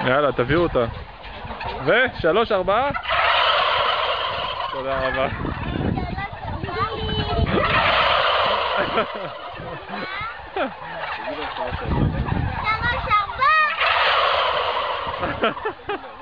יאללה, תביאו אותה. ו3, 4. תודה רבה. 3, 4.